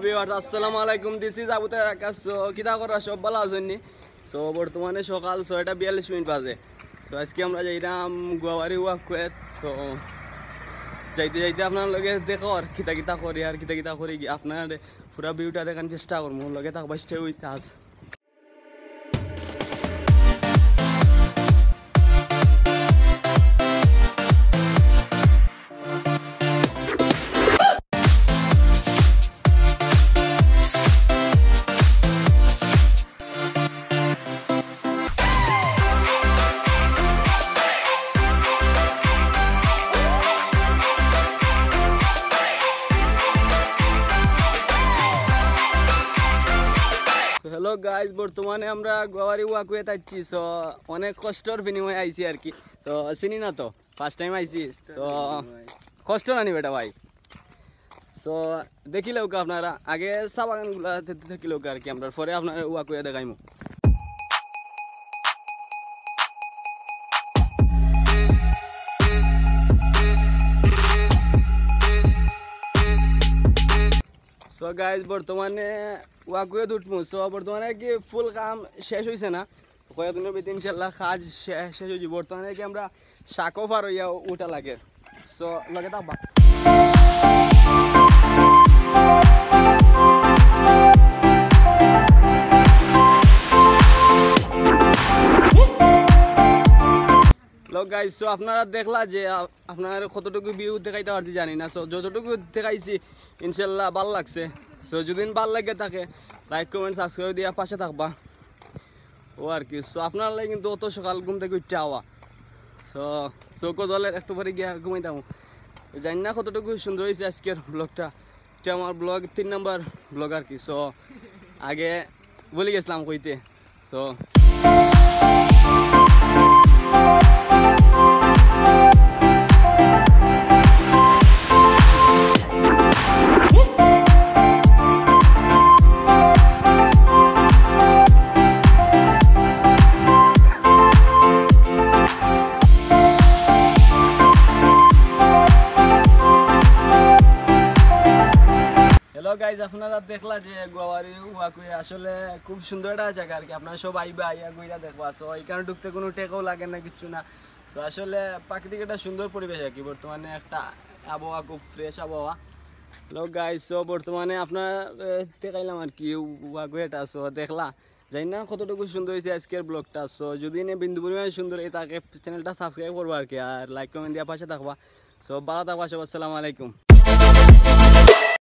Viewers আসসালামু আলাইকুম, this is Abu Taher Akash. So কিতা করা সব ভালো আছেননি? সো বর্তমানে সকাল 6:42 বাজে। সো আজকে আমরা যাইলাম গুয়াবাড়ি ওয়াকুয়েত। সো যাইতে যাইতে আপনার লগে দেখো আর কিতা কিতা করি আর কিতা কিতা করি আপনার পুরা ভিউটা দেখার চেষ্টা করবো, লগে থাকবা stay with us. Hello guys, বর্তমানে আমরা গুয়াবাড়ি ওয়াকুয়েত আইছি। সো অনেক কষ্টর বিনিময়ে আইছি আর কি। তো চিনি না, তো ফার্স্ট টাইম আইছি। তো কষ্ট না নি বেটা ভাই। সো দেখিলেও আপনারা আগে চা বাগানগুলা দেখিলেও আর কি, আমরা পরে আপনার ওয়াকুয়ে দেখাইমু। সো গাইজ বর্তমানে ওয়াকুয়ে উঠমু। সো বর্তমানে কি ফুল কাম শেষ হয়েছে না, কয়েকদিনের ভিতরে ইনশাল্লাহ কাজ শেষ হয়েছে। বর্তমানে কি আমরা শাকও পার হইয়া উঠা লাগে। সো লগে থাকবা। লোক গাইজ, সো আপনারা দেখলা যে আপনার কতটুকু ভিউ দেখাইতে পারছি জানি না। সো যতটুকু দেখাইছি ইনশাল্লাহ ভাল লাগছে। সো যদি ভাল লাগে থাকে লাইক কমেন্ট সাবস্ক্রাইব দিয়া পাশে থাকবা ও আর কি। সো আপনার লাগে কিন্তু অত সকাল ঘুম থেকে উঠতে হওয়া। সো চৌকো জলের একটু পরে গিয়া ঘুমাইতাম। জানি না কতটুকু সুন্দর হয়েছে আজকের ব্লগটা। এটা আমার ব্লগ 3 নম্বর ব্লগ আর কি। সো আগে বলে গেছিলাম কইতে। সো গাইজ, আপনারা দেখলা যে গুয়াবাড়ি ওয়াকুয়ে আসলে খুব সুন্দর একটা জায়গা আর কি। আপনারা সব আইবা আইয়া গুইরা দেখবা। সো এখানে ঢুকতে কোনো টেকাও লাগে না, কিছু না। সো আসলে প্রাকৃতিক একটা সুন্দর পরিবেশ আর কি। বর্তমানে একটা আবহাওয়া খুব ফ্রেশ আবহাওয়া। হ্যালো গাইজ, সো বর্তমানে আপনার দেখাইলাম আর কি ওয়াকুয়েটা। সো দেখলা জানি না কতটুকু সুন্দর হয়েছে আজকের ব্লগটা। সো যদি নে বিন্দু পরিমাণে সুন্দর এই তাকে চ্যানেলটা সাবস্ক্রাইব করবো আর কি, আর লাইক কমেন্ট দিয়ে পাশে থাকবা। সো ভালো থাকবা সব। আসসালামু আলাইকুম।